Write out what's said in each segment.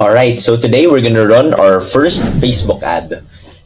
Alright, so today we're gonna run our first Facebook ad.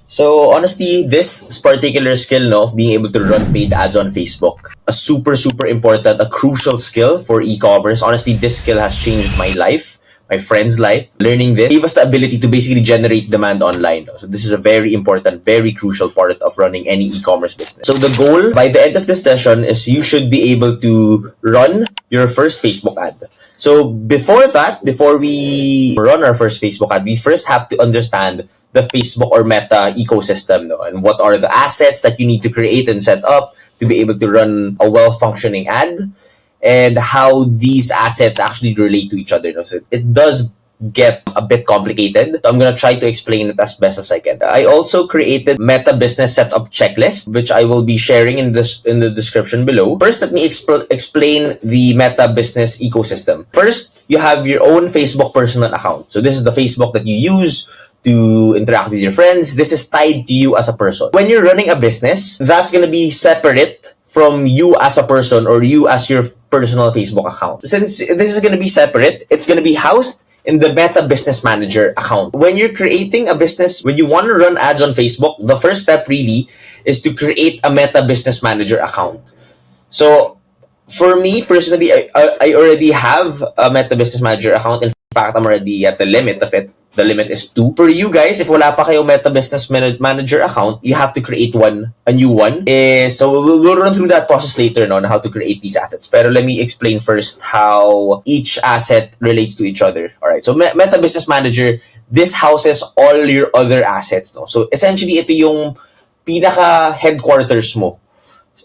So honestly, this particular skill of being able to run paid ads on Facebook, a super important, a crucial skill for e-commerce. Honestly, this skill has changed my life, my friend's life. Learning this gave us the ability to basically generate demand online. So this is a very important, very crucial part of running any e-commerce business. So the goal by the end of this session is you should be able to run your first Facebook ad. So before that, before we run our first Facebook ad, we first have to understand the Facebook or Meta ecosystem, no? And what are the assets that you need to create and set up to be able to run a well-functioning ad, and how these assets actually relate to each other. No? So it does get a bit complicated. So I'm gonna try to explain it as best as I can. I also created Meta Business Setup Checklist, which I will be sharing in the description below. First, let me explain the Meta Business ecosystem. First, you have your own Facebook personal account. So this is the Facebook that you use to interact with your friends. This is tied to you as a person. When you're running a business, that's gonna be separate from you as a person or you as your personal Facebook account. Since this is going to be separate, it's going to be housed in the Meta Business Manager account. When you're creating a business, when you want to run ads on Facebook, the first step really is to create a Meta Business Manager account. So for me personally, I already have a Meta Business Manager account. In fact, I'm already at the limit of it. The limit is 2. For you guys, if wala pa kayo Meta Business Manager account, you have to create a new one. So we'll run through that process later on how to create these assets. Pero let me explain first how each asset relates to each other. Alright, so Meta Business Manager, this houses all your other assets. No? So essentially, ito yung pinaka headquarters mo.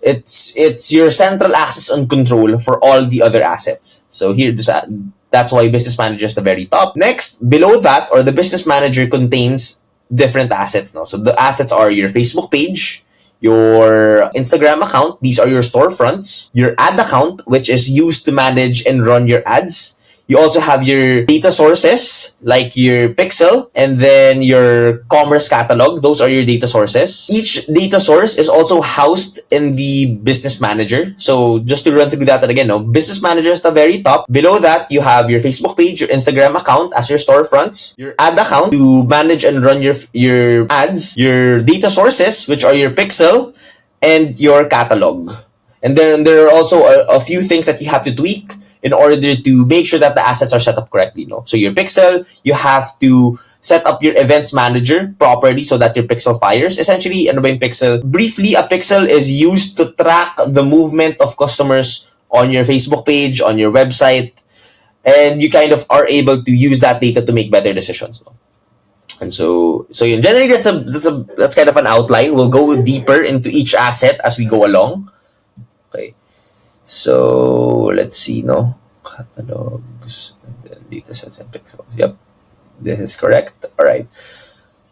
It's your central access and control for all the other assets. So here, that's why Business Manager is the very top. Next, below that, or the Business Manager contains different assets. No? So the assets are your Facebook page, your Instagram account. These are your storefronts. Your ad account, which is used to manage and run your ads. You also have your data sources, like your Pixel, and then your commerce catalog. Those are your data sources. Each data source is also housed in the Business Manager. So just to run through that again, no? Business Manager is the very top. Below that, you have your Facebook page, your Instagram account as your storefronts, your ad account to manage and run your ads, your data sources, which are your Pixel, and your catalog. And then there are also a few things that you have to tweak in order to make sure that the assets are set up correctly. No? So your Pixel, you have to set up your events manager properly so that your Pixel fires. Essentially, ano ba yung Pixel? Briefly, a Pixel is used to track the movement of customers on your Facebook page, on your website, and you kind of are able to use that data to make better decisions. No? And so generally that's kind of an outline. We'll go deeper into each asset as we go along. Okay. So let's see, no? Catalogs, data sets, and pixels. Yep, this is correct. All right.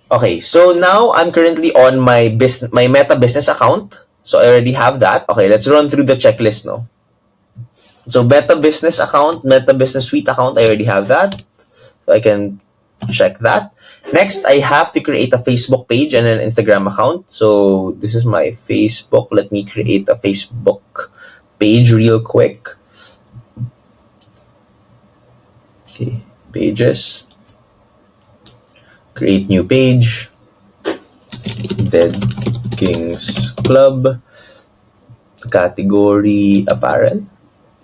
Okay, so now I'm currently on my Meta Business account. So I already have that. Okay, let's run through the checklist, no? So Meta Business account, Meta Business Suite account, I already have that. So I can check that. Next, I have to create a Facebook page and an Instagram account. So this is my Facebook. Let me create a Facebook page real quick. Okay, pages. Create new page. Dead Kings Club. Category apparel.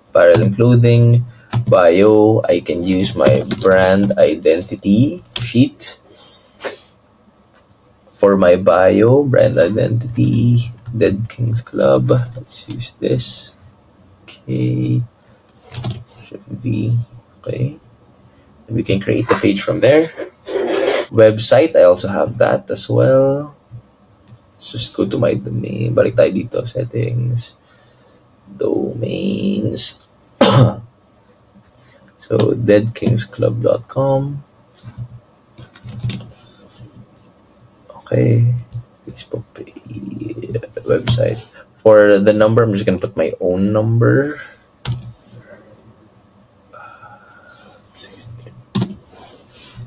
Apparel and clothing. Bio, I can use my brand identity sheet. For my bio, brand identity, Dead Kings Club. Let's use this. Okay. Shift V. Okay. And we can create the page from there. Website, I also have that as well. Let's just go to my domain. Balik tayo dito. Settings. Domains. So, deadkingsclub.com. Okay. Facebook page, website. For the number, I'm just going to put my own number.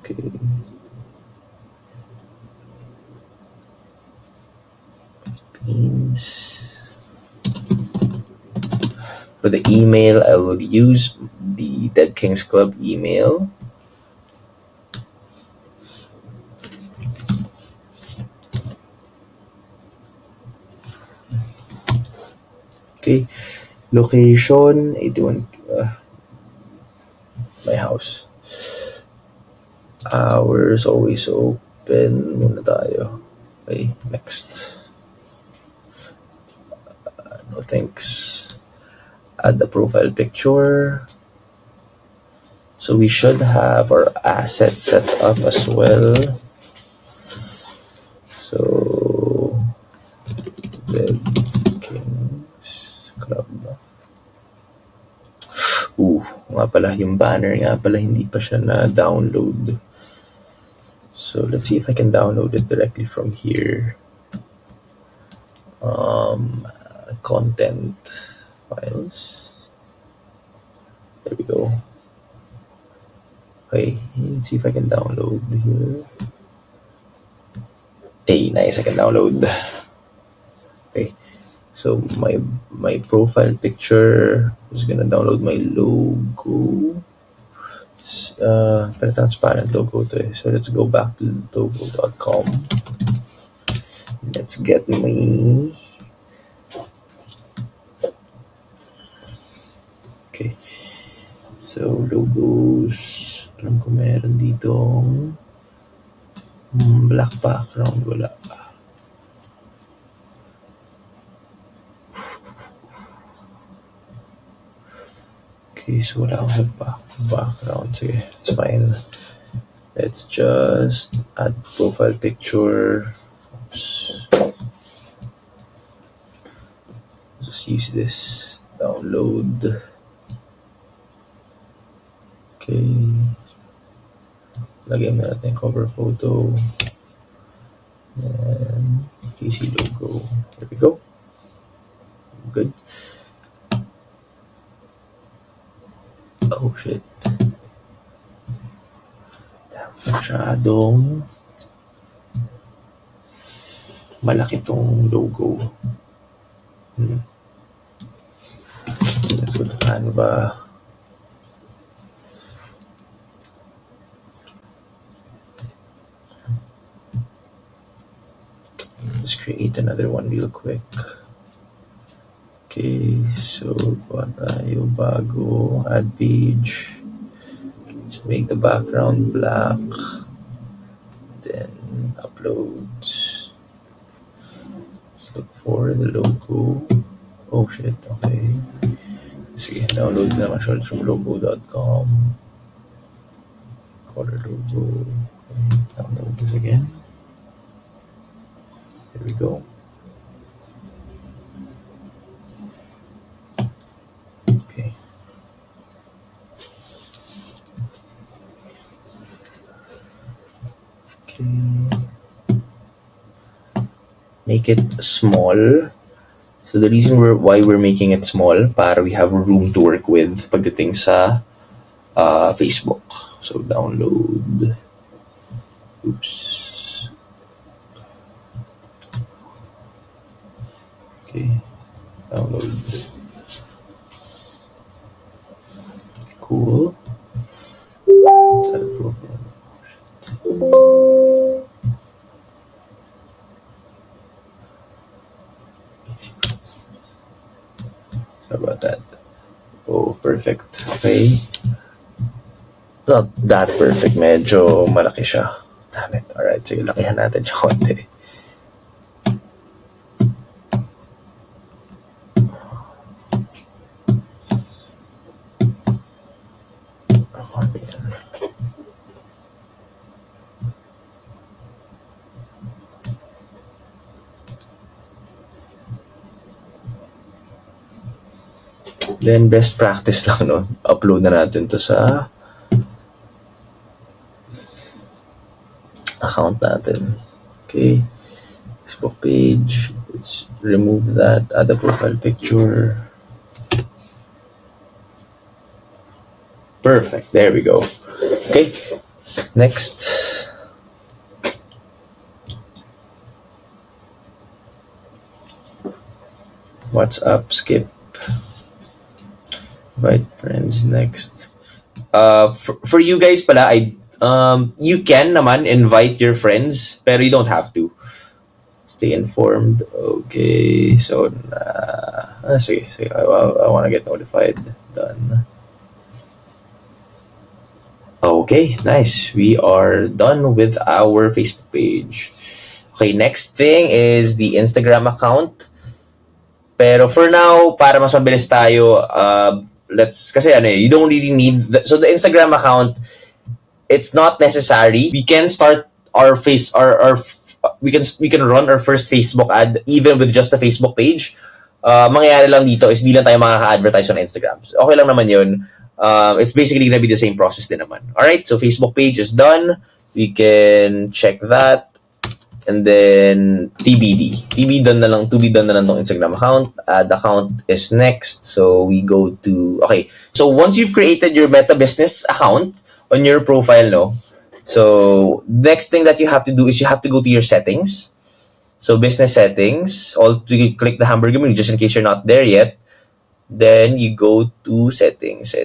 Okay. For the email, I will use the Dead Kings Club email. Okay. Location, 81, my house. Hours, always open. Muna tayo. Okay, next. No thanks. Add the profile picture. So we should have our assets set up as well. So, Dead Kings Club. Nga pala, yung banner nga pala, hindi pa siya na-download. So, let's see if I can download it directly from here. Content files. There we go. Okay, let's see if I can download here. Hey, nice, I can download. Okay, so my profile picture is gonna download my logo. Pero transparent logo to eh. So let's go back to logo.com. Let's get me. Okay, so logos. Alam ko meron ditong black background. Wala. Okay, so wala ako sa background. Sige, it's fine. Let's just add profile picture. Oops. Just use this. Download. Okay. Lagyan na natin cover photo. And KC logo. There we go. Good. Oh shit. Masyadong malaki tong logo. Let's go to Canva. Let's create another one real quick. Okay, so tayo bago, add page. Let's make the background black. Then uploads. Let's look for the logo. Oh shit, okay. Sige, download naman siya from logo.com. Color logo. Okay, download this again. There we go. Okay. Okay. Make it small. So the reason why we're making it small, para we have room to work with pagdating sa Facebook. So download. Oops. Okay, download. Cool. Sorry about that. Oh, perfect. Okay. Not that perfect. Medyo malaki siya. Damn it. Alright, sige, lakihan natin siya konti. Then best practice lang, no? Upload na natin to sa account natin. Okay. Facebook page. Let's remove that. Add a profile picture. Perfect. There we go. Okay. Next. What's up? Skip. Invite friends next. For you guys pala, you can naman invite your friends, pero you don't have to. Stay informed. Okay, so Sige. I want to get notified. Done. Okay, nice. We are done with our Facebook page. Okay, next thing is the Instagram account. Pero for now, para mas mabilis tayo, kasi you don't really need, so the Instagram account, it's not necessary. We can start we can run our first Facebook ad even with just the Facebook page. Mangyayari lang dito is di lang tayo makaka-advertise on Instagram. So, okay lang naman yun. It's basically gonna be the same process din naman. Alright, so Facebook page is done. We can check that. And then, TBD. To be done na lang tong Instagram account. Ad account is next. So, we go to, okay. So, once you've created your Meta Business account on your profile, no? So, next thing that you have to do is you have to go to your settings. So, business settings. You click the hamburger menu just in case you're not there yet. Then, you go to settings.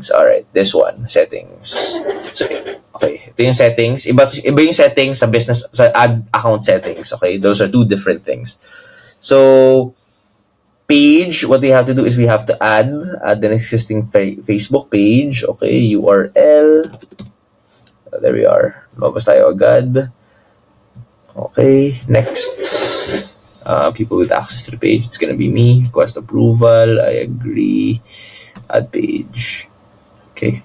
Alright, this one, settings. So, okay, ito yung settings. Iba yung settings sa ad account settings. Okay, those are two different things. So, page, what we have to do is we have to add an existing Facebook page. Okay, URL. There we are. Lumabas tayo agad. Okay, next. People with access to the page, it's gonna be me. Request approval, I agree. Add page. Okay.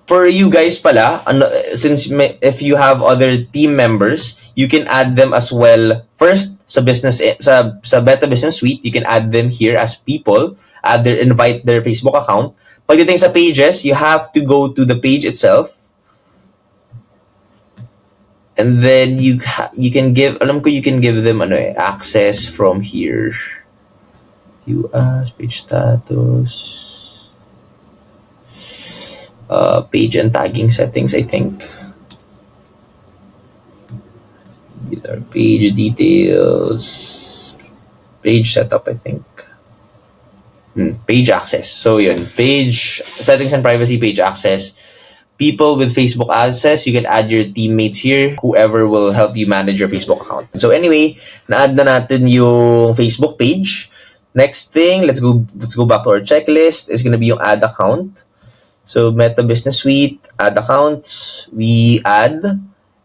For you guys pala, if you have other team members, you can add them as well. First, sa Meta Business Suite, you can add them here as people. Invite their Facebook account. Pagdating sa pages, you have to go to the page itself. And then you can give them access from here. Page status, page and tagging settings, I think. These are page details, page setup, I think. Page access. So yun, page settings and privacy, page access. People with Facebook access, you can add your teammates here, whoever will help you manage your Facebook account. So anyway, na-add na natin yung Facebook page. Next thing, let's go back to our checklist. It's gonna be yung ad account. So Meta Business Suite, ad accounts, we add,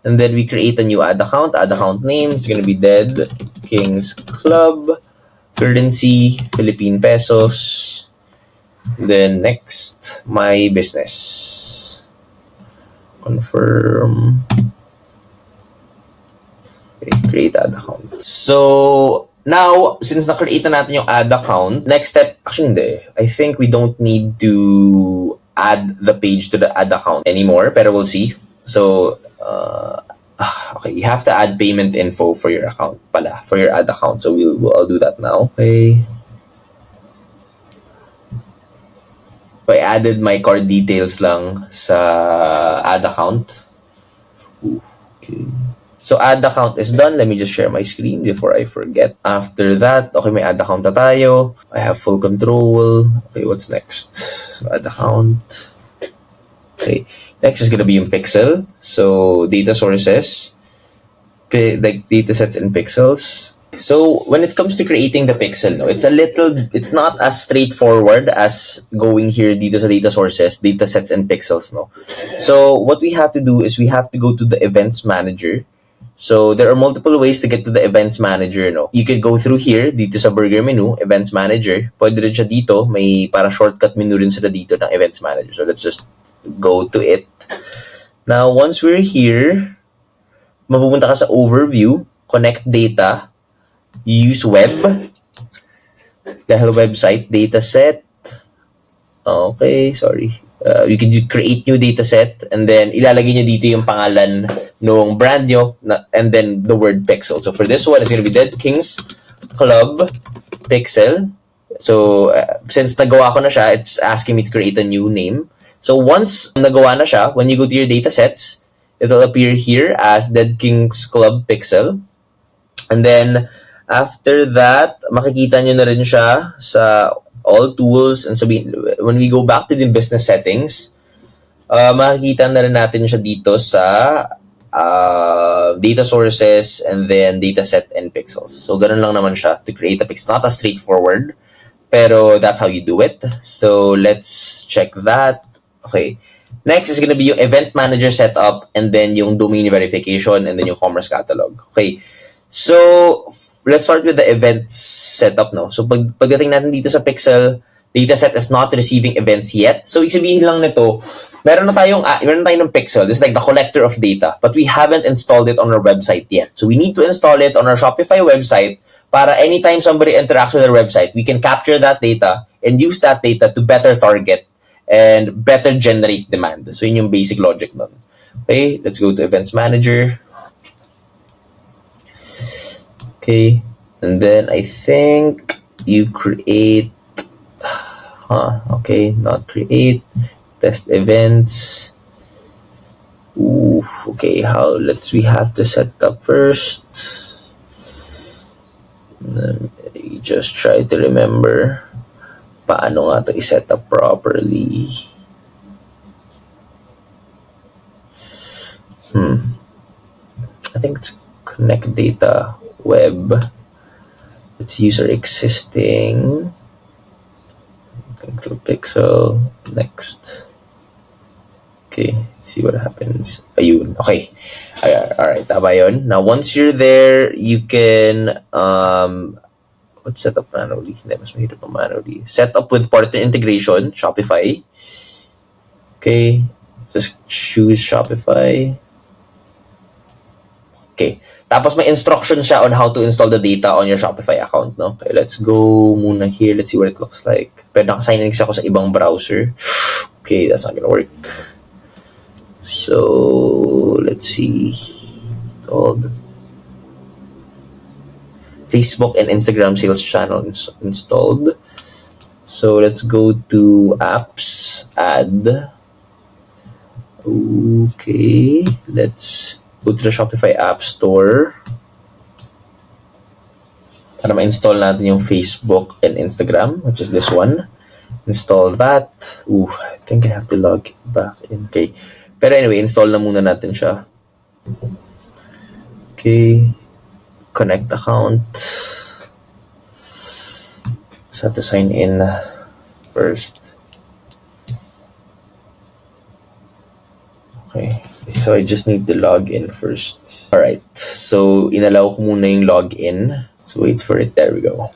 and then we create a new ad account. Ad account name, it's gonna be Dead Kings Club. Currency, Philippine pesos. Then next, my business. Confirm. Okay, create ad account. So, now, since na-create na natin yung ad account, next step, actually hindi. I think we don't need to add the page to the ad account anymore, pero we'll see. So, okay, you have to add payment info for your account pala, for your ad account. So, I'll do that now. Okay. I added my card details lang sa ad account. Okay. So, ad account is done. Let me just share my screen before I forget. After that, okay, may ad account na tayo. I have full control. Okay, what's next? So, ad account. Okay. Next is gonna be yung pixel. So, data sources. Like data sets in pixels. So, when it comes to creating the pixel, it's not as straightforward as going here dito sa data sources, data sets, and pixels, no? So, what we have to do is we have to go to the events manager. So, there are multiple ways to get to the events manager, no? You can go through here, dito sa burger menu, events manager. Pwede rin siya dito, may para shortcut menu rin sila dito ng events manager. So, let's just go to it. Now, once we're here, mapupunta ka sa overview, connect data, use web, dahil website, dataset. Okay, sorry. You can create new dataset and then ilalagay nyo dito yung pangalan ng brand nyo and then the word pixel. So for this one, it's gonna be Dead Kings Club Pixel. So since nagawa ko na siya, it's asking me to create a new name. So once nagawa na siya, when you go to your datasets, it'll appear here as Dead Kings Club Pixel. And then after that, makikita nyo na rin siya sa all tools. And sabihin, when we go back to the business settings, makikita na rin natin siya dito sa data sources, and then dataset and pixels. So, ganun lang naman siya to create a pixel. It's not as straightforward, pero that's how you do it. So, let's check that. Okay. Next is gonna be yung event manager setup, and then yung domain verification, and then yung commerce catalog. Okay. So, let's start with the events setup, no? So, pagdating natin dito sa pixel, dataset is not receiving events yet. So, ibig sabihin lang nito, meron na tayong pixel. This is like the collector of data, but we haven't installed it on our website yet. So, we need to install it on our Shopify website para anytime somebody interacts with our website, we can capture that data and use that data to better target and better generate demand. So, yun yung basic logic nun. Okay, let's go to Events Manager. Okay, and then I think you create, okay, not create, test events. Ooh, okay, we have to set it up first. You just try to remember paano nga to i-set up properly. I think it's connect data web. Let's use our existing. To pixel. Next. Okay, see what happens. Ayun. Okay. Alright, tama yun. Now, once you're there, you can let's set up manually. Hindi, mas mahirap pa manually. Set up with partner integration, Shopify. Okay. Just choose Shopify. Okay. Tapos may instruction siya on how to install the data on your Shopify account, no? Okay, let's go muna here. Let's see what it looks like. Pero nakasign in kasi ako sa ibang browser. Okay, that's not gonna work. So, let's see. Installed. Facebook and Instagram sales channel installed. So, let's go to apps, add. Okay, let's go to the Shopify App Store para ma-install natin yung Facebook and Instagram, which is this one. Install that. I think I have to log back in. Okay. Pero anyway, install na muna natin siya. Okay. Connect account. So I have to sign in first. Okay. So, I just need to log in first. Alright. So, inallow ko muna yung login. So, wait for it. There we go.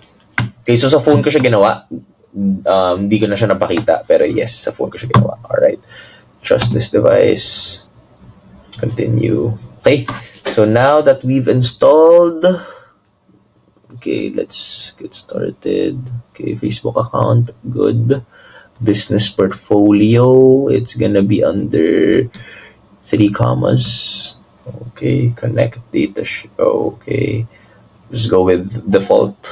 Okay, so sa phone ko siya ginawa. Hindi ko na siya napakita. Pero yes, sa phone ko siya ginawa. Alright. Trust this device. Continue. Okay. So, now that we've installed... Okay, let's get started. Okay, Facebook account. Good. Business portfolio. It's gonna be under... 3 commas. Okay, connect data show. Okay, let's go with default.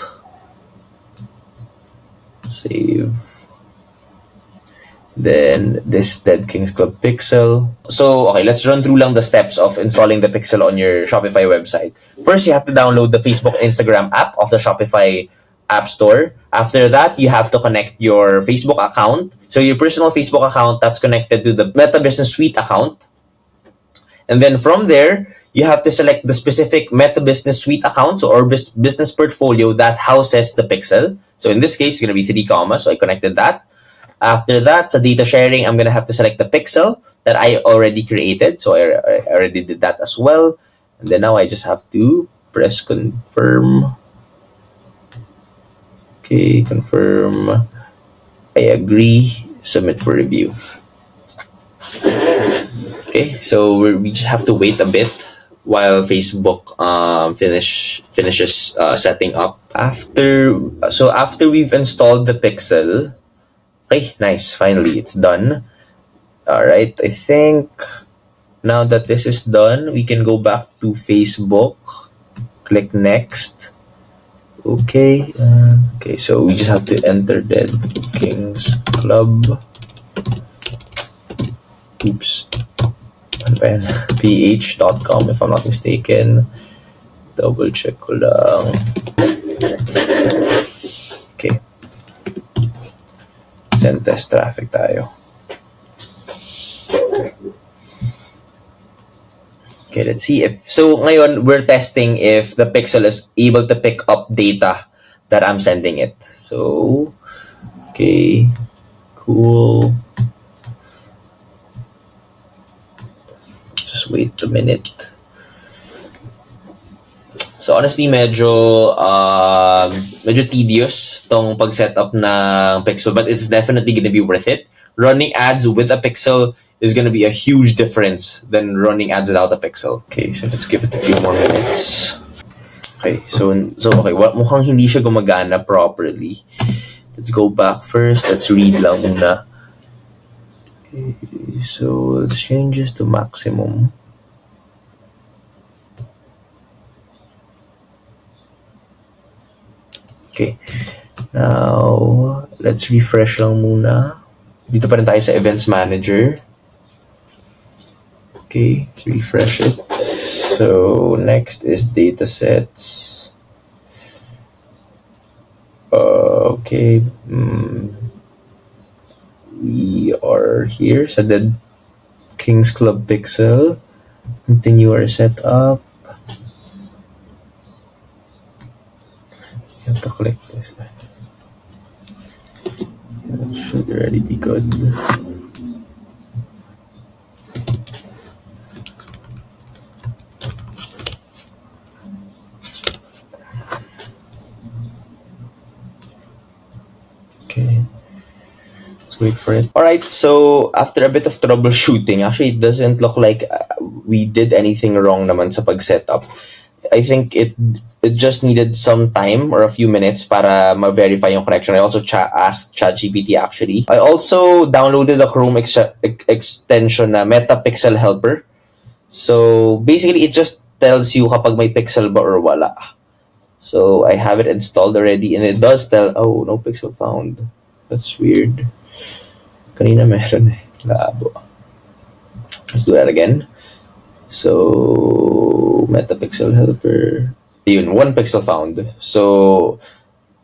Save. Then this Dead Kings Club pixel. So, okay, let's run through lang the steps of installing the pixel on your Shopify website. First, you have to download the Facebook and Instagram app of the Shopify App Store. After that, you have to connect your Facebook account. So, your personal Facebook account that's connected to the Meta Business Suite account. And then from there, you have to select the specific Meta Business Suite account or business portfolio that houses the pixel. So in this case, it's going to be 3 commas. So I connected that. After that, sa data sharing, I'm going to have to select the pixel that I already created. So I already did that as well. And then now I just have to press confirm. Okay, confirm. I agree. Submit for review. Okay, so we just have to wait a bit while Facebook finishes setting up. After we've installed the pixel, okay, nice. Finally, it's done. All right, I think now that this is done, we can go back to Facebook. Click next. Okay. Okay, so we just have to enter Dead Kings Club. Oops. ph.com if I'm not mistaken. Double check ko lang. Okay. Send test traffic tayo. Okay, let's see if... So, ngayon, we're testing if the pixel is able to pick up data that I'm sending it. So, okay, cool. Just wait a minute. So honestly, medyo tedious tong pag-setup ng Pixel, but it's definitely gonna be worth it. Running ads with a Pixel is gonna be a huge difference than running ads without a Pixel. Okay, so let's give it a few more minutes. Okay, so okay, mukhang hindi siya gumagana properly. Let's go back first. Let's read lang muna. Okay, so let's change this to maximum. Okay. Now, let's refresh lang muna. Dito pa rin tayo sa Events Manager. Okay, let's refresh it. So, next is datasets. Okay. We are here sa the Kings Club Pixel. Continue our setup. You have to click this. That should already be good. Okay. Let's wait for it. Alright, so after a bit of troubleshooting, actually it doesn't look like we did anything wrong naman sa pag-setup. I think it just needed some time or a few minutes para ma-verify yung connection. I also asked ChatGPT actually. I also downloaded the Chrome extension na Metapixel Helper. So basically, it just tells you kapag may pixel ba or wala. So I have it installed already and it does tell, oh, no pixel found. That's weird. Kanina meron eh. Labo. Let's do that again. So, Metapixel Helper. Yun, one pixel found. So,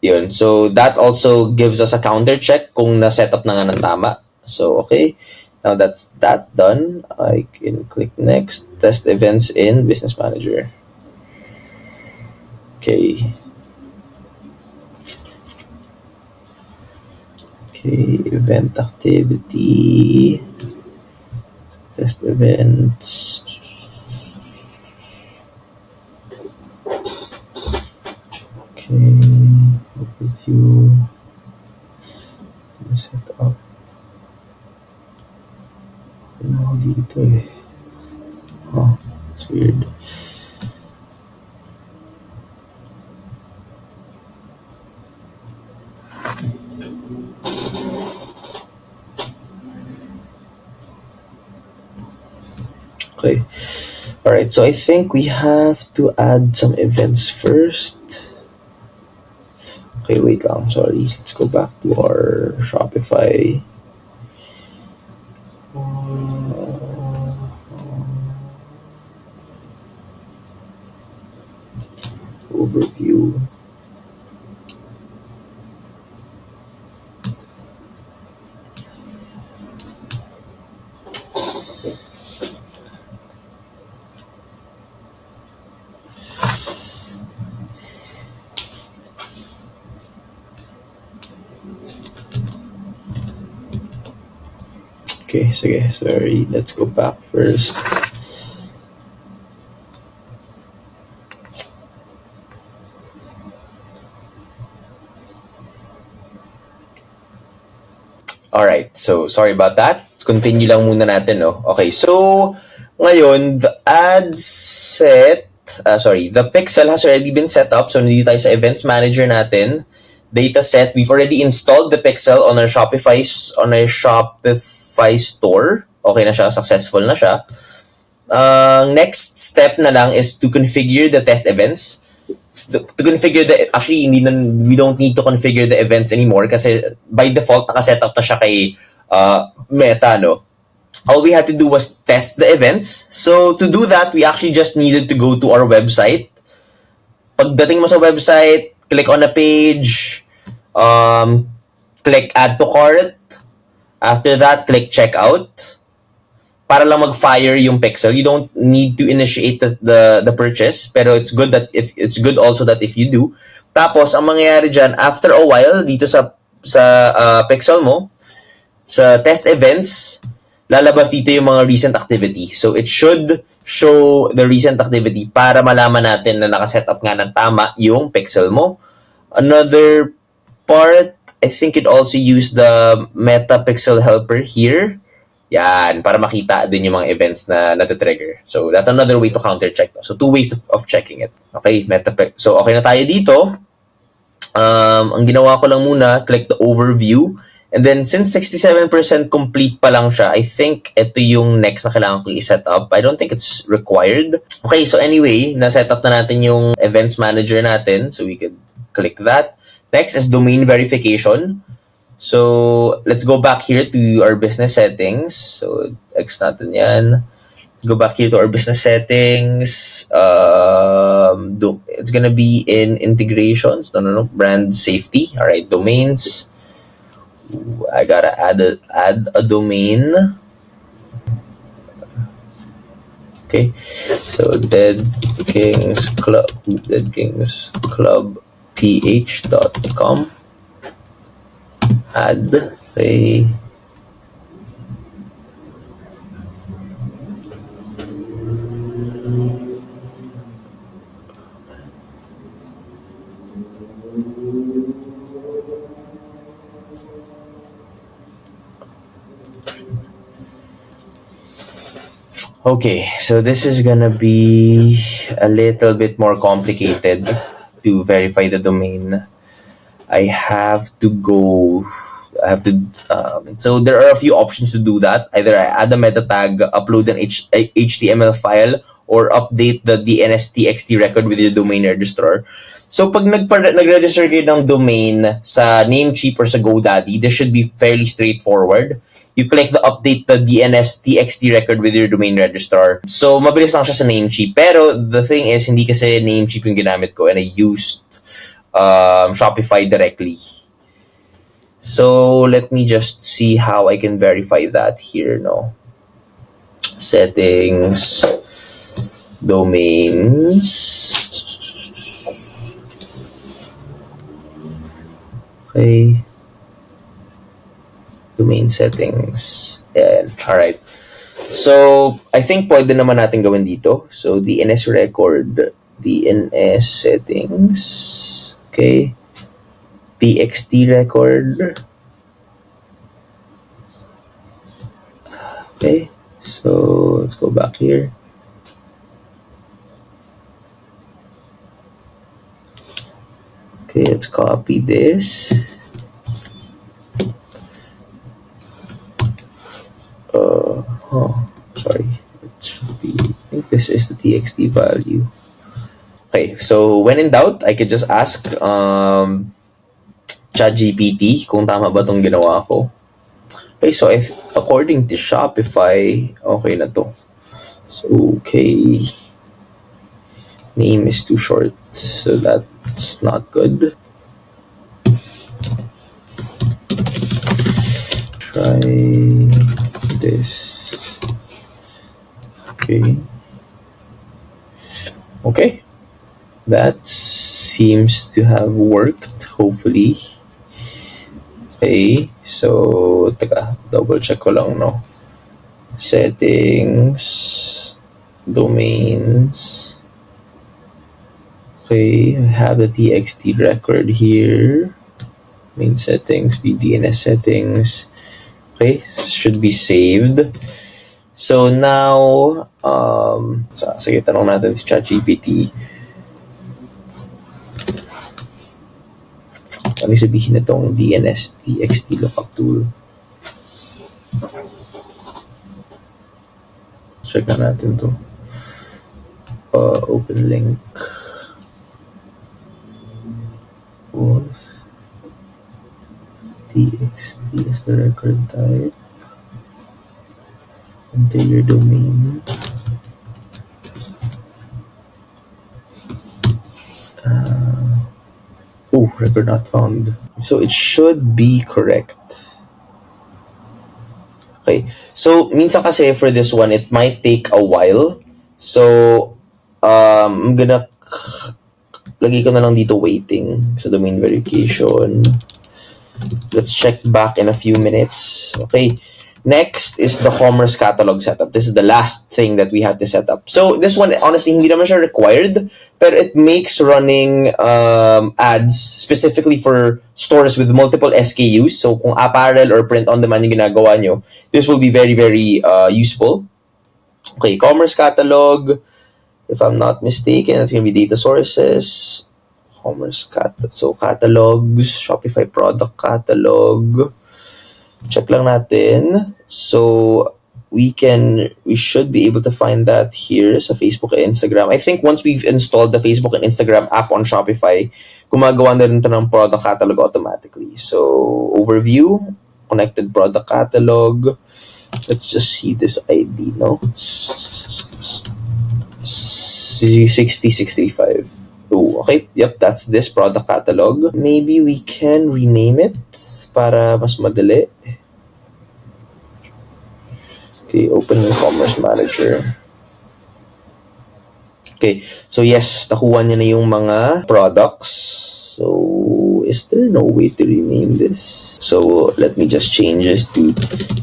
yun. So, that also gives us a counter check kung na-set up na nga ng tama. So, okay. Now, that's done. I can click next. Test events in Business Manager. Okay. Okay, event activity. Test events. Okay, overview. Set up. Ano dito eh? Oh, it's weird. Okay. Alright, so I think we have to add some events first. Okay, wait lang. Sorry. Let's go back to our Shopify. Overview. Okay, sige, sorry. Let's go back first. Alright, so sorry about that. Continue lang muna natin, no? Okay, so ngayon, the ad set, the pixel has already been set up. So nandito tayo sa Events Manager natin. Data set, we've already installed the pixel on our Shopify store. Okay na siya, successful na siya. Next step na lang is to configure the test events. To configure we don't need to configure the events anymore kasi by default naka-set up na siya kay Meta, no? All we had to do was test the events. So to do that, we actually just needed to go to our website. Pagdating mo sa website, click on a page, click add to cart. After that, click checkout. para lang mag-fire yung pixel. You don't need to initiate the purchase, pero it's good also that if you do. Tapos ang mangyayari diyan after a while dito sa pixel mo, sa test events, lalabas dito yung mga recent activity. So it should show the recent activity para malaman natin na nakaset up nga ng tama yung pixel mo. Another part, I think it also used the Meta Pixel Helper here. Yan, para makita din yung mga events na natitrigger. So that's another way to counter-check. So 2 ways of checking it. Okay, so okay na tayo dito. Ang ginawa ko lang muna, click the overview. And then, since 67% complete pa lang siya, I think ito yung next na kailangan ko i-set up. I don't think it's required. Okay, so anyway, na-set up na natin yung events manager natin. So we could click that. Next is domain verification. So, let's go back here to our business settings. So, X natin yan. Go back here to our business settings. It's gonna be in integrations. No. Brand safety. All right, domains. I gotta add a domain. Okay, so deadkingsclub.ph.com. Add. Okay. Okay, so this is gonna be a little bit more complicated to verify the domain. So there are a few options to do that. Either I add a meta tag, upload an HTML file, or update the DNS-TXT record with your domain registrar. So pag nag-register kayo ng domain sa Namecheap or sa GoDaddy, this should be fairly straightforward. You click the update the DNS-TXT record with your domain registrar. So mabilis lang siya sa Namecheap. Pero the thing is, hindi kasi Namecheap yung ginamit ko and I used Shopify directly. So let me just see how I can verify that here. No, settings, domains. Okay. Domain settings. Ayan. Alright. So, I think pwede naman natin gawin dito. So, DNS record, DNS settings. Okay. TXT record. Okay. So, let's go back here. Okay, let's copy this. Sorry. It should be, I think this is the TXT value. Okay, so when in doubt, I could just ask ChatGPT kung tama ba itong ginawa ko. Okay, so according to Shopify, okay na to. So, okay. Name is too short, so that's not good. Try this. Okay. That seems to have worked, hopefully. Okay, so, double check ko lang, no? Settings, domains. Okay, I have the TXT record here. Main settings, DNS settings. Okay, should be saved. So now, sige, tanong natin si ChatGPT. Ano sabihin itong DNS-TXT lookup tool? Check na natin to. Open link. TXT is the record type. Enter your domain. Record not found. So it should be correct. Okay. So, minsan kasi for this one, it might take a while. So, I'm gonna lagay ko na lang dito waiting sa domain verification. Let's check back in a few minutes. Okay. Next is the commerce catalog setup. This is the last thing that we have to set up. So this one, honestly, hindi naman siya required, but it makes running ads specifically for stores with multiple SKUs. So kung apparel or print on demand yung ginagawa nyo, this will be very, very useful. Okay, commerce catalog. If I'm not mistaken, it's gonna be data sources. Commerce catalog. So catalogs, Shopify product catalog. Check lang natin. So, we should be able to find that here sa Facebook and Instagram. I think once we've installed the Facebook and Instagram app on Shopify, gumagawa na rin ito ng product catalog automatically. So, overview, connected product catalog. Let's just see this ID, no? 60635. Oh, okay. Yep, that's this product catalog. Maybe we can rename it para mas madali. Okay, open the commerce manager. Okay, so yes, nakuha niya na yung mga products. So, is there no way to rename this? So, let me just change this to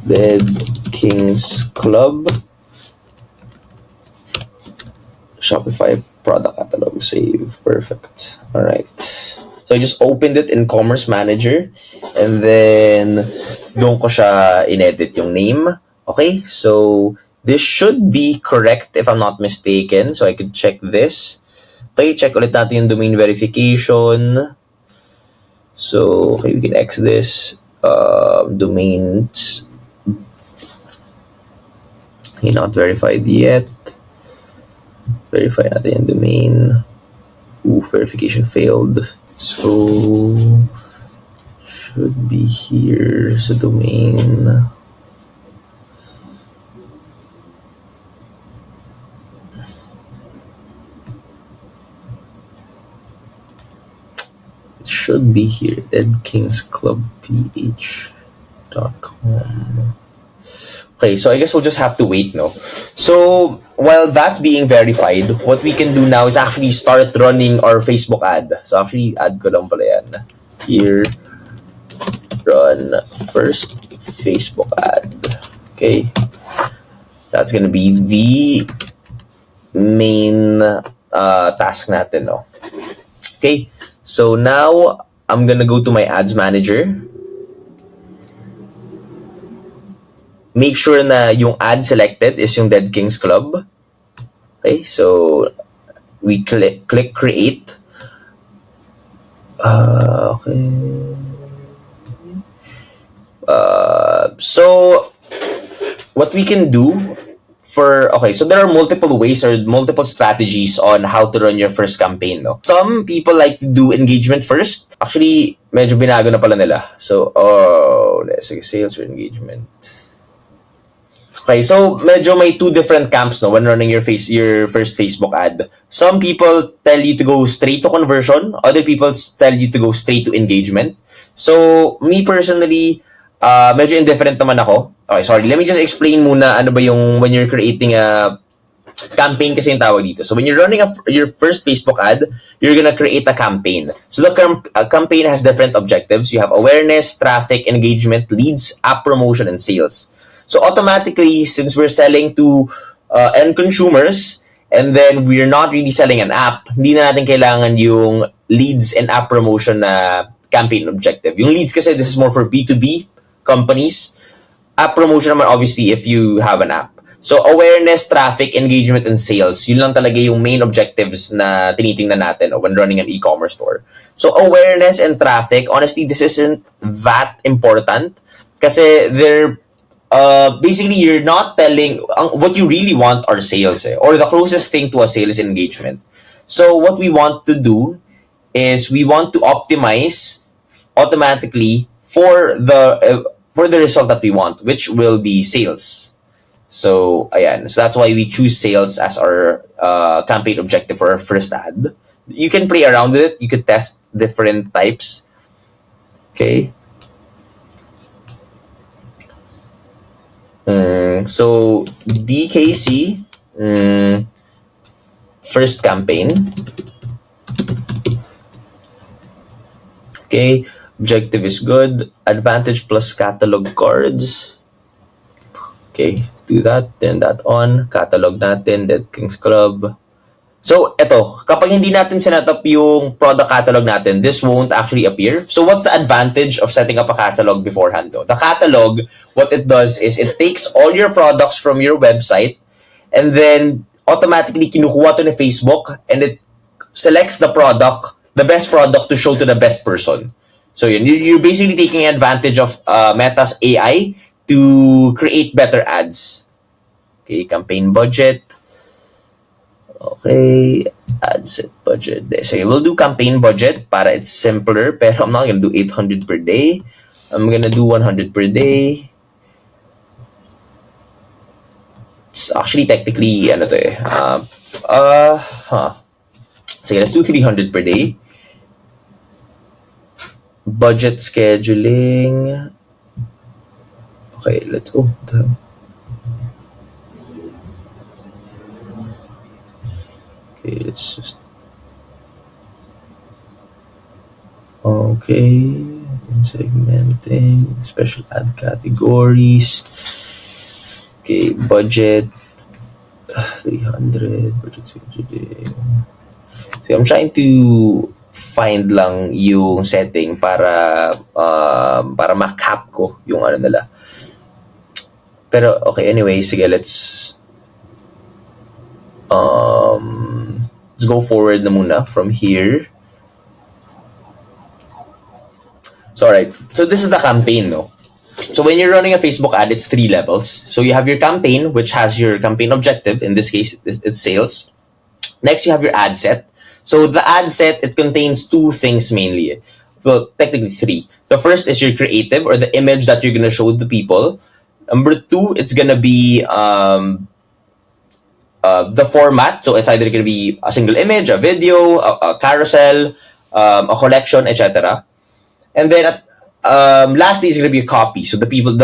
Dead Kings Club. Shopify product catalog save. Perfect. All right. So, I just opened it in Commerce Manager. And then, doon ko siya inedit yung name. Okay, so this should be correct if I'm not mistaken. So I could check this. Okay, check ulit natin yung domain verification. So, okay, we can X this. Domains. Okay, not verified yet. Verify natin yung domain. Verification failed. So, should be here sa domain. Should be here, deadkingsclubph.com. Okay, so I guess we'll just have to wait, no? So, while that's being verified, what we can do now is actually start running our Facebook ad. So, actually, add ko lang pala yan. Here, run first Facebook ad. Okay. That's gonna be the main task natin, no? Okay. So now, I'm gonna go to my ads manager. Make sure na yung ad selected is yung Dead Kings Club. Okay, so we click create. Okay. So what we can do so there are multiple ways or multiple strategies on how to run your first campaign, no? Some people like to do engagement first. Actually, medyo binago na pala nila. So, sales or engagement. Okay, so medyo may two different camps, no, when running your first Facebook ad. Some people tell you to go straight to conversion. Other people tell you to go straight to engagement. So, me personally, medyo indifferent naman ako. Okay, sorry. Let me just explain muna ano ba yung when you're creating a campaign kasi yung tawag dito. So when you're running your first Facebook ad, you're gonna create a campaign. So the campaign has different objectives. You have awareness, traffic, engagement, leads, app promotion, and sales. So automatically, since we're selling to end consumers, and then we're not really selling an app, hindi na natin kailangan yung leads and app promotion na campaign objective. Yung leads kasi, this is more for B2B companies. App promotion naman, obviously, if you have an app. So, awareness, traffic, engagement, and sales. Yun lang talaga yung main objectives na tinitingnan natin when running an e-commerce store. So, awareness and traffic, honestly, this isn't that important. Kasi basically, you're not telling, what you really want are sales. Or the closest thing to a sale is engagement. So, what we want to do is we want to optimize automatically for the result that we want, which will be sales. So, ayan. So, that's why we choose sales as our campaign objective for our first ad. You can play around with it. You could test different types. Okay. So DKC, first campaign. Okay, objective is good. Advantage plus catalog cards. Okay, let's do that. Turn that on. Catalog natin, Dead Kings Club. So, eto, kapag hindi natin sinetup yung product catalog natin, this won't actually appear. So, what's the advantage of setting up a catalog beforehand, though? The catalog, what it does is it takes all your products from your website and then automatically kinukuha to ni Facebook and it selects the product, the best product to show to the best person. So, you're basically taking advantage of Meta's AI to create better ads. Okay, campaign budget. Okay, ad set budget. So we'll do campaign budget para it's simpler, pero I'm not gonna do 800 per day. I'm gonna do 100 per day. It's actually technically, ano to eh. Sige, let's do 300 per day. Budget scheduling. Okay, let's go. Okay, let's just... Okay, segmenting, special ad categories. Okay, budget 300, budget scheduling. So I'm trying to find lang yung setting para ma-cap ko yung ano nila. Pero okay, anyway, sige, let's go forward na muna from here. So, alright. So, this is the campaign, no? So, when you're running a Facebook ad, it's 3 levels. So, you have your campaign, which has your campaign objective. In this case, it's sales. Next, you have your ad set. So, the ad set, it contains 2 things mainly. Well, technically 3. The first is your creative, or the image that you're gonna show the people. Number 2, it's gonna be the format. So it's either going to be a single image, a video, a carousel, a collection, etc. And then lastly is going to be a copy. So the people,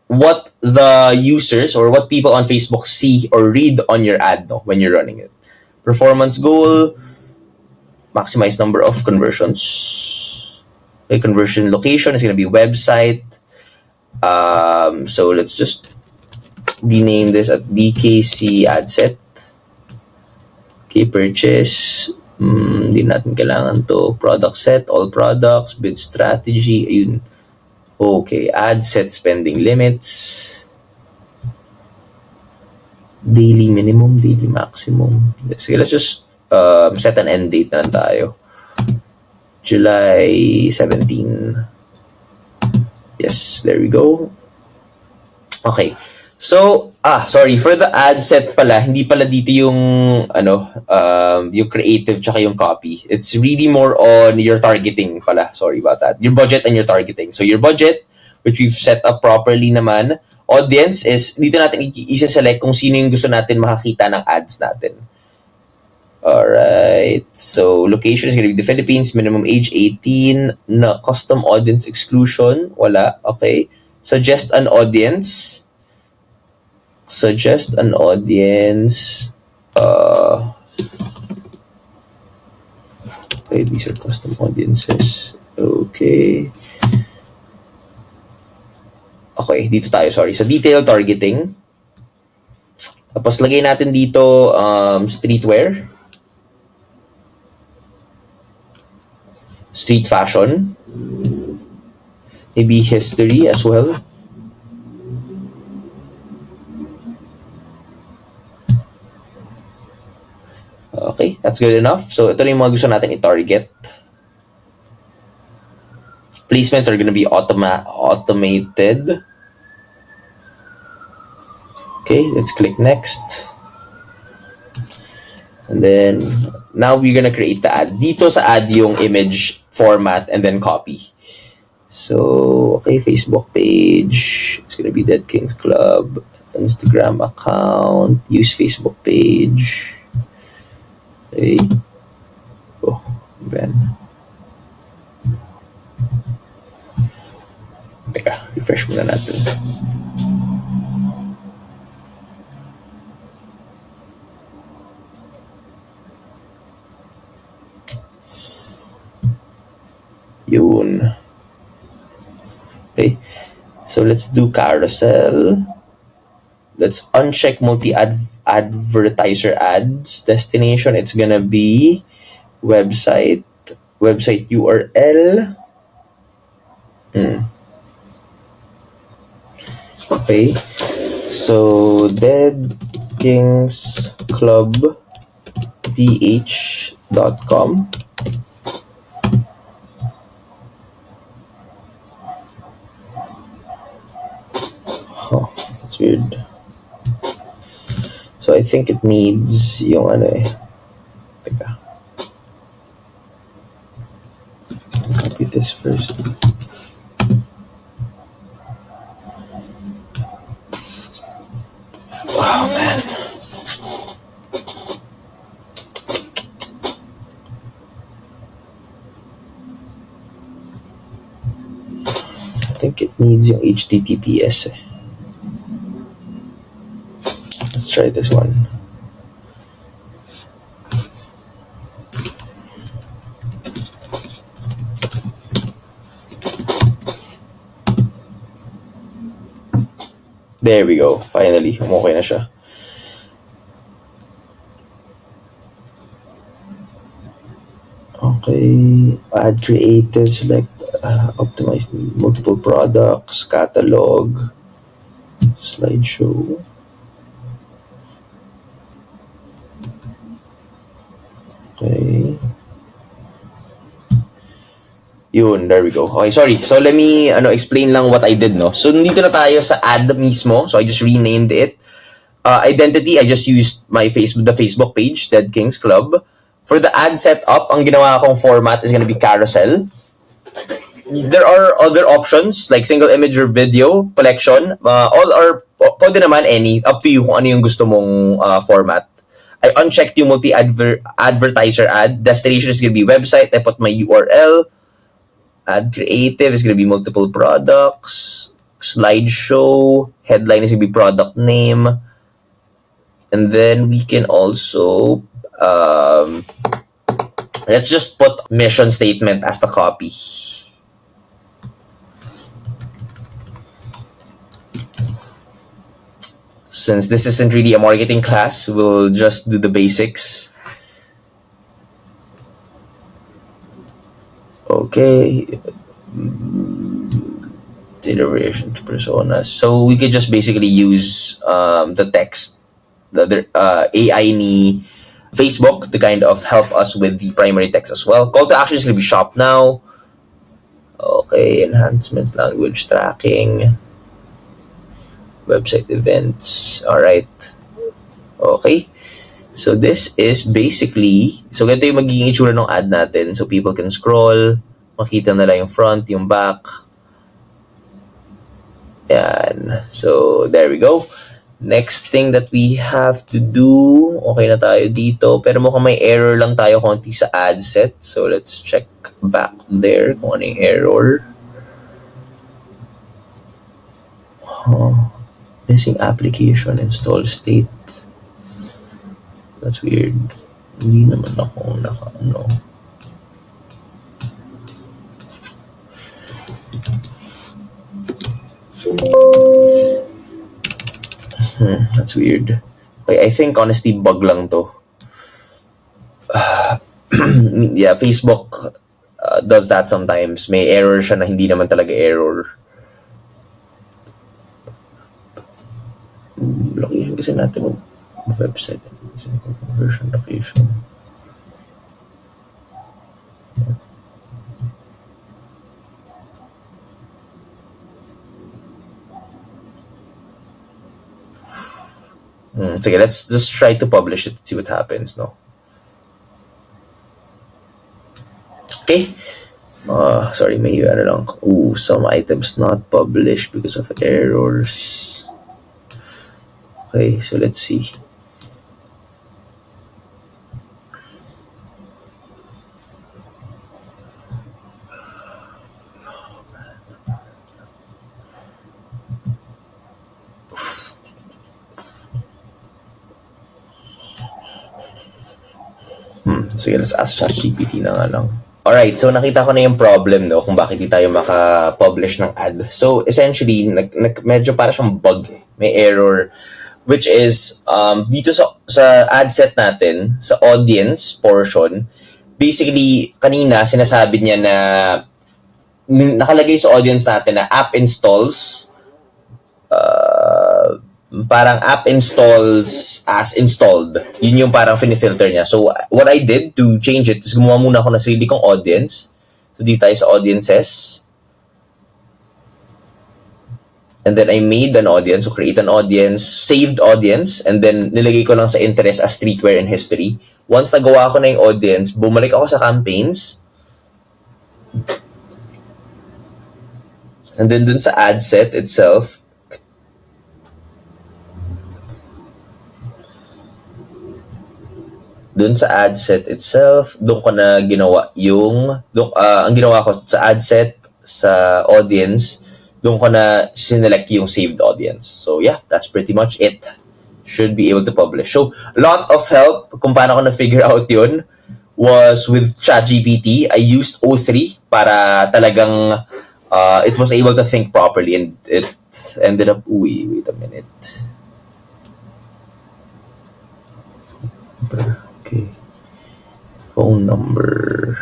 what the users or what people on Facebook see or read on your ad, no, when you're running it. Performance goal, maximize number of conversions. Okay, conversion location is going to be website. So let's just rename this at DKC ad set. Okay, purchase. Hindi natin kailangan to. Product set, all products, bid strategy. Ayun. Okay, ad set spending limits. Daily minimum, daily maximum. Sige, let's just set an end date na lang tayo. July 17. Yes, there we go. Okay. So, sorry, for the ad set pala, hindi pala dito yung, yung creative tsaka yung copy. It's really more on your targeting pala. Sorry about that. Your budget and your targeting. So, your budget, which we've set up properly naman, audience is, dito natin i-select kung sino yung gusto natin makakita ng ads natin. Alright. So, location is gonna be the Philippines, minimum age 18, na custom audience exclusion, wala. Okay. Suggest an audience. Okay, these are custom audiences. Okay, dito tayo, sorry. Sa detail targeting. Tapos lagay natin dito streetwear. Street fashion. Maybe history as well. Okay, that's good enough. So, ito na yung mga gusto natin i-target. Placements are gonna be automated. Okay, let's click next. And then, now we're gonna create the ad. Dito sa ad yung image, format, and then copy. So, okay, Facebook page. It's gonna be Dead Kings Club. Instagram account. Use Facebook page. Okay. Oh, Ben. Teka, refresh muna natin. Yun. Okay. So let's do carousel. Let's uncheck multi-advertiser ads. Destination, it's gonna be website URL. Okay. So deadkingsclubph.com. Oh, that's weird. So I think it needs yung ano eh. Teka. Copy this first. Oh man. I think it needs yung HTTPS eh. Let's try this one. There we go. Finally, okay na siya. Okay, add creative, select optimize multiple products, catalog, slideshow. Okay. Yun, there we go. Okay, sorry. So let me explain lang what I did, no? So nandito na tayo sa ad mismo. So I just renamed it. Identity, I just used the Facebook page, Dead Kings Club. For the ad setup, ang ginawa kong format is gonna be carousel. There are other options like single image or video, collection. All are, pwede naman any. Up to you kung ano yung gusto mong format. I unchecked yung multi-advertiser ad. Destination is gonna be website. I put my URL. Add creative is gonna be multiple products. Slideshow. Headline is gonna be product name. And then we can also let's just put mission statement as the copy. Since this isn't really a marketing class, we'll just do the basics. Okay. Iteration to personas. So we could just basically use the text, the AI ni Facebook to kind of help us with the primary text as well. Call to action is going to be shop now. Okay, enhancements, language tracking, website events. All right. Okay. So this is basically, so ganito yung magiging itsura ng ad natin. So people can scroll, makita nila yung front, yung back. Yan. So there we go. Next thing that we have to do, okay na tayo dito, pero mukhang may error lang tayo konti sa ad set. So let's check back there kung ano yung error. Missing application install state. That's weird. Hindi naman ako naka-ano. That's weird. I think honestly bug lang to. Yeah, Facebook does that sometimes. May error siya na hindi naman talaga error. Location kasi natin ng website. Conversion location. Sige, let's just try to publish it, see what happens, no? Okay. Sorry, may ano lang. Some items not published because of errors. Okay, so let's see. Sige, let's ask ChatGPT na nga lang. Alright, so nakita ko na yung problem, no, kung bakit di tayo maka-publish ng ad. So, essentially, medyo para siyang bug. May error. Which is, dito sa ad set natin, sa audience portion, basically, kanina, sinasabi niya na nakalagay sa audience natin na app installs, parang app installs as installed. Yun yung parang finifilter niya. So, what I did to change it is gumawa muna ako ng sarili kong audience. So, dito tayo sa audiences. And then I made an audience. So, create an audience, saved audience, and then nilagay ko lang sa interest as streetwear and history. Once nagawa ko na yung audience, bumalik ako sa campaigns. And then dun sa ad set itself, doon ko na ginawa yung, ang ginawa ko sa ad set, sa audience, doon ko na sinelect yung saved audience. So yeah, that's pretty much it. Should be able to publish. So, a lot of help kung paano ko na-figure out yun was with ChatGPT. I used O3 para talagang it was able to think properly, and it ended up, wait a minute. Okay. Phone number.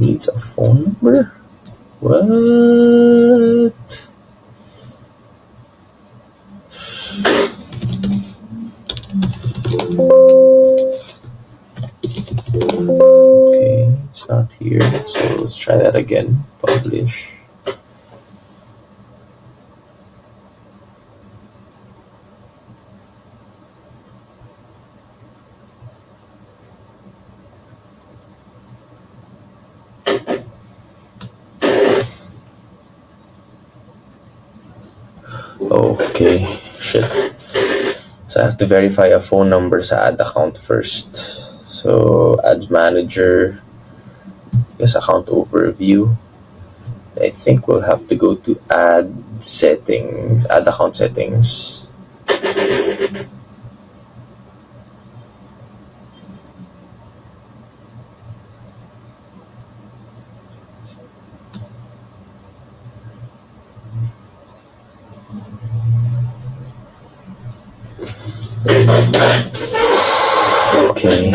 Needs a phone number? What? Okay, it's not here. So let's try that again. Publish. Okay, shit. So I have to verify a phone number sa ad account first. So ads manager, yes, account overview. I think we'll have to go to ad account settings. Okay.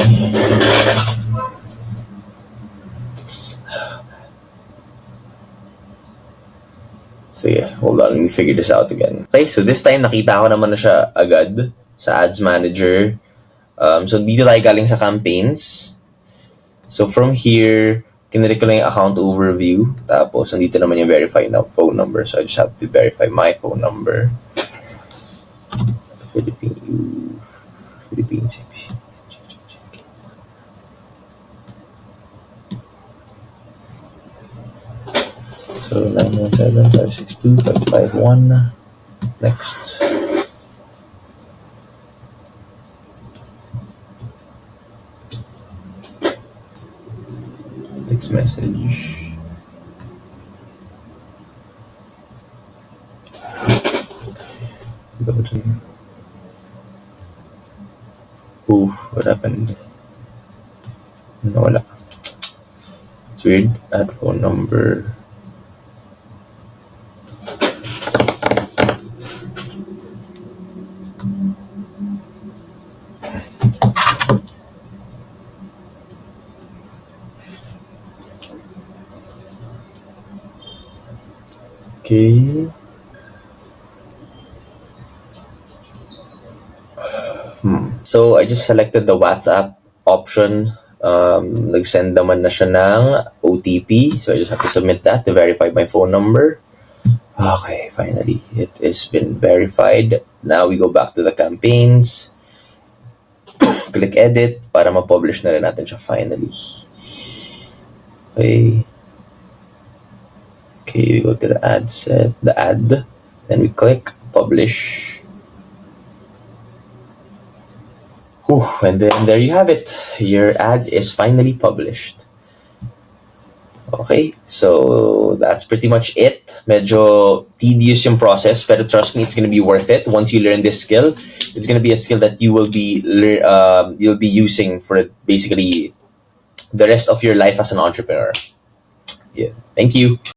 So yeah, hold on, let me figure this out again. Okay, so this time nakita ko naman na siya agad sa ads manager. So dito tayo galing sa campaigns. So from here, kinilik ko lang yung account overview. Tapos nandito naman yung verify na phone number. So I just have to verify my phone number. Philippines CPC. So 917-562-551. Next. Text message. Ooh, what happened? Nawala. It's weird. Add phone number. Okay. So, I just selected the WhatsApp option. Nag-send naman na siya ng OTP. So, I just have to submit that to verify my phone number. Okay, finally. It has been verified. Now, we go back to the campaigns. Click edit para ma-publish na rin natin siya finally. Okay. Okay, we go to the ad set, the ad. Then we click publish. And then there you have it. Your ad is finally published. Okay, so that's pretty much it. Medyo tedious yung process, pero trust me, it's gonna be worth it. Once you learn this skill, it's gonna be a skill that you'll be using for basically the rest of your life as an entrepreneur. Yeah. Thank you.